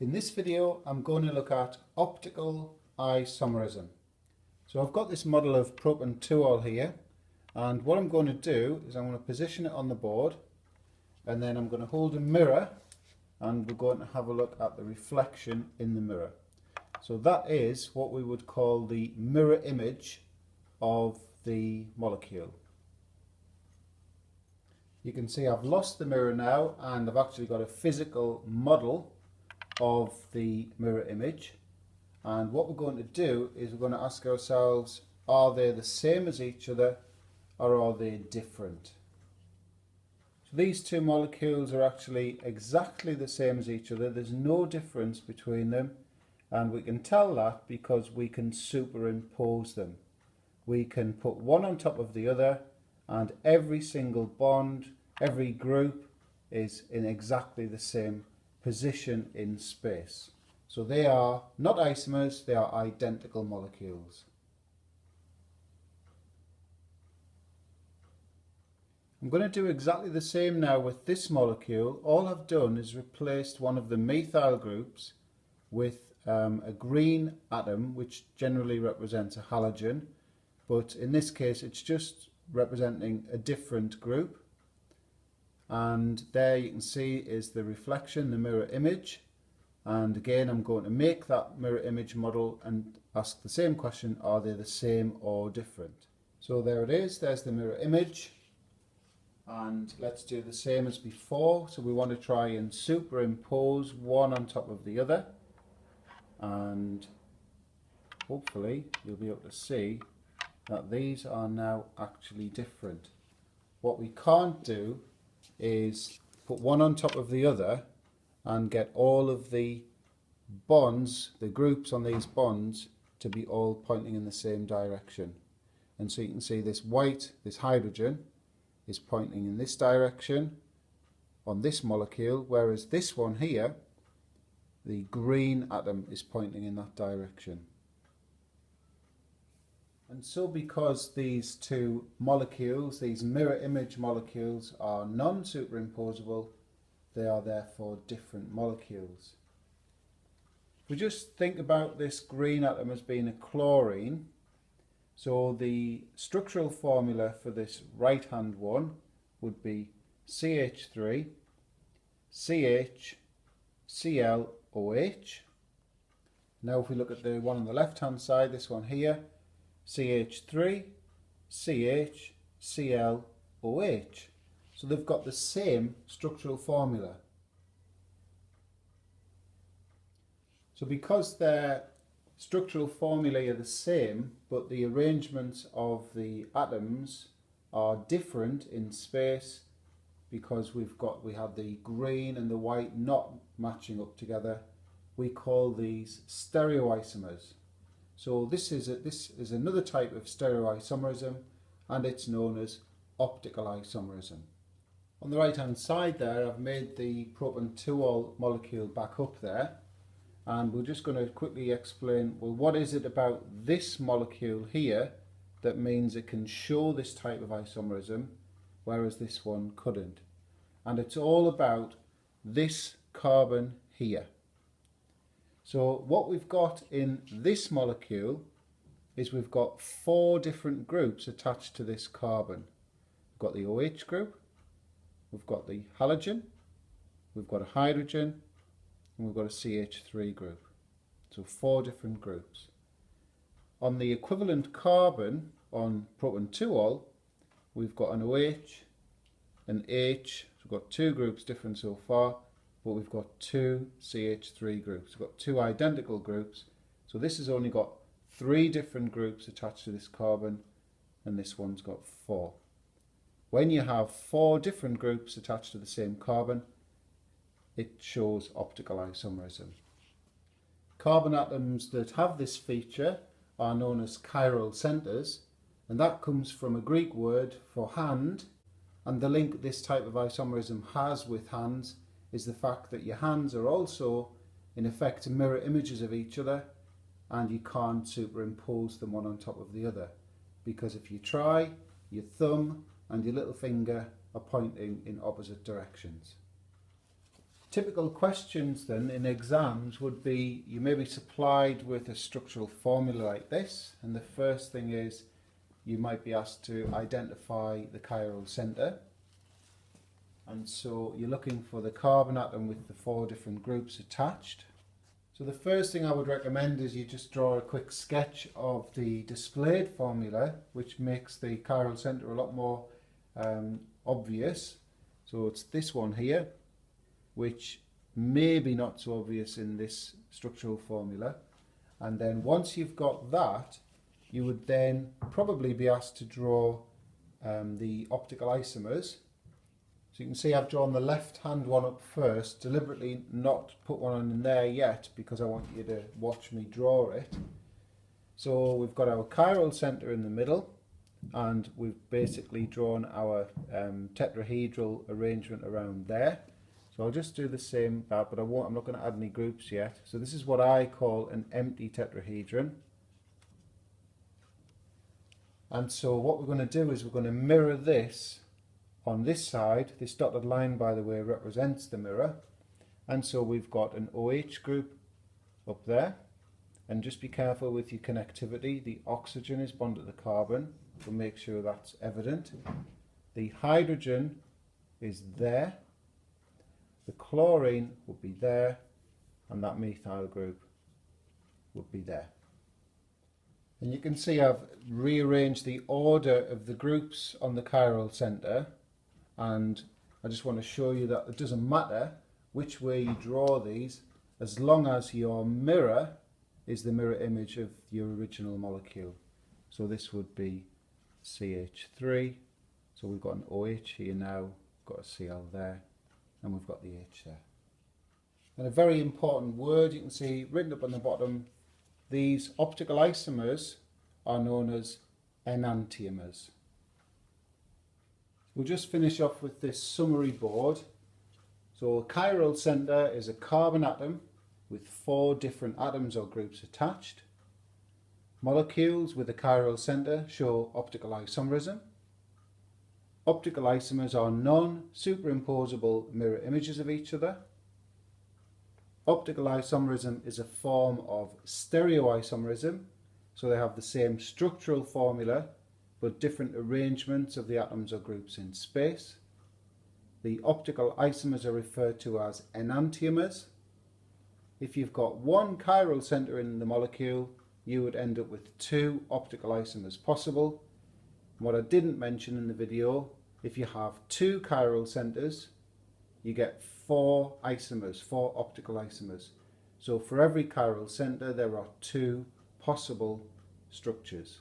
In this video I'm going to look at optical isomerism. So I've got this model of proton 2-ol here, and what I'm going to do is I'm going to position it on the board, and then I'm going to hold a mirror and we're going to have a look at the reflection in the mirror. So that is what we would call the mirror image of the molecule. You can see I've lost the mirror now, and I've actually got a physical model of the mirror image. And what we're going to do is we're going to ask ourselves, are they the same as each other or are they different? So these two molecules are actually exactly the same as each other. There's no difference between them, and we can tell that because we can superimpose them. We can put one on top of the other, and every single bond, every group is in exactly the same position in space. So they are not isomers, they are identical molecules. I'm going to do exactly the same now with this molecule. All I've done is replaced one of the methyl groups with a green atom, which generally represents a halogen, but in this case it's just representing a different group. And there you can see is the reflection, the mirror image. And again, I'm going to make that mirror image model and ask the same question, are they the same or different? So there it is, there's the mirror image. And let's do the same as before. So we want to try and superimpose one on top of the other. And hopefully you'll be able to see that these are now actually different. What we can't do is put one on top of the other and get all of the bonds, the groups on these bonds, to be all pointing in the same direction. And so you can see this white, this hydrogen, is pointing in this direction on this molecule, whereas this one here, the green atom, is pointing in that direction. And so because these two molecules, these mirror image molecules, are non-superimposable, they are therefore different molecules. If we just think about this green atom as being a chlorine, so the structural formula for this right hand one would be CH3, CH, Cl, OH. Now if we look at the one on the left hand side, this one here, CH3, CH, Cl, OH. So they've got the same structural formula. So because their structural formulae are the same, but the arrangements of the atoms are different in space, because we have the green and the white not matching up together, we call these stereoisomers. So this is another type of stereoisomerism, and it's known as optical isomerism. On the right hand side there, I've made the proton 2-ol molecule back up there, and we're just going to quickly explain, well, what is it about this molecule here that means it can show this type of isomerism, whereas this one couldn't. And it's all about this carbon here. So what we've got in this molecule is we've got 4 different groups attached to this carbon. We've got the OH group, we've got the halogen, we've got a hydrogen, and we've got a CH3 group. So 4 different groups. On the equivalent carbon on proton 2-ol, we've got an OH, an H, so we've got 2 groups different so far, but we've got 2 CH3 groups. We've got 2 identical groups, so this has only got 3 different groups attached to this carbon, and this one's got 4. When you have 4 different groups attached to the same carbon, it shows optical isomerism. Carbon atoms that have this feature are known as chiral centers, and that comes from a Greek word for hand, and the link this type of isomerism has with hands is the fact that your hands are also in effect mirror images of each other, and you can't superimpose them one on top of the other, because if you try, your thumb and your little finger are pointing in opposite directions. Typical questions then in exams would be, you may be supplied with a structural formula like this, and the first thing is you might be asked to identify the chiral centre. And so you're looking for the carbon atom with the 4 different groups attached. So the first thing I would recommend is you just draw a quick sketch of the displayed formula, which makes the chiral centre a lot more obvious. So it's this one here, which may be not so obvious in this structural formula. And then once you've got that, you would then probably be asked to draw the optical isomers. So you can see I've drawn the left hand one up first, deliberately not put one in there yet because I want you to watch me draw it. So we've got our chiral centre in the middle, and we've basically drawn our tetrahedral arrangement around there. So I'll just do the same that, but I'm not going to add any groups yet. So this is what I call an empty tetrahedron. And so what we're going to do is we're going to mirror this on this side. This dotted line, by the way, represents the mirror. And so we've got an OH group up there. And just be careful with your connectivity. The oxygen is bonded to the carbon, so make sure that's evident. The hydrogen is there. The chlorine would be there, and that methyl group would be there. And you can see I've rearranged the order of the groups on the chiral centre, and I just want to show you that it doesn't matter which way you draw these, as long as your mirror is the mirror image of your original molecule. So this would be CH3, so we've got an OH here now, got a Cl there, and we've got the H there. And a very important word you can see written up on the bottom, these optical isomers are known as enantiomers. We'll just finish off with this summary board. So a chiral centre is a carbon atom with 4 different atoms or groups attached. Molecules with a chiral centre show optical isomerism. Optical isomers are non-superimposable mirror images of each other. Optical isomerism is a form of stereoisomerism, so they have the same structural formula but different arrangements of the atoms or groups in space. The optical isomers are referred to as enantiomers. If you've got 1 chiral centre in the molecule, you would end up with 2 optical isomers possible. And what I didn't mention in the video, if you have 2 chiral centres, you get 4 isomers, 4 optical isomers. So for every chiral centre there are 2 possible structures.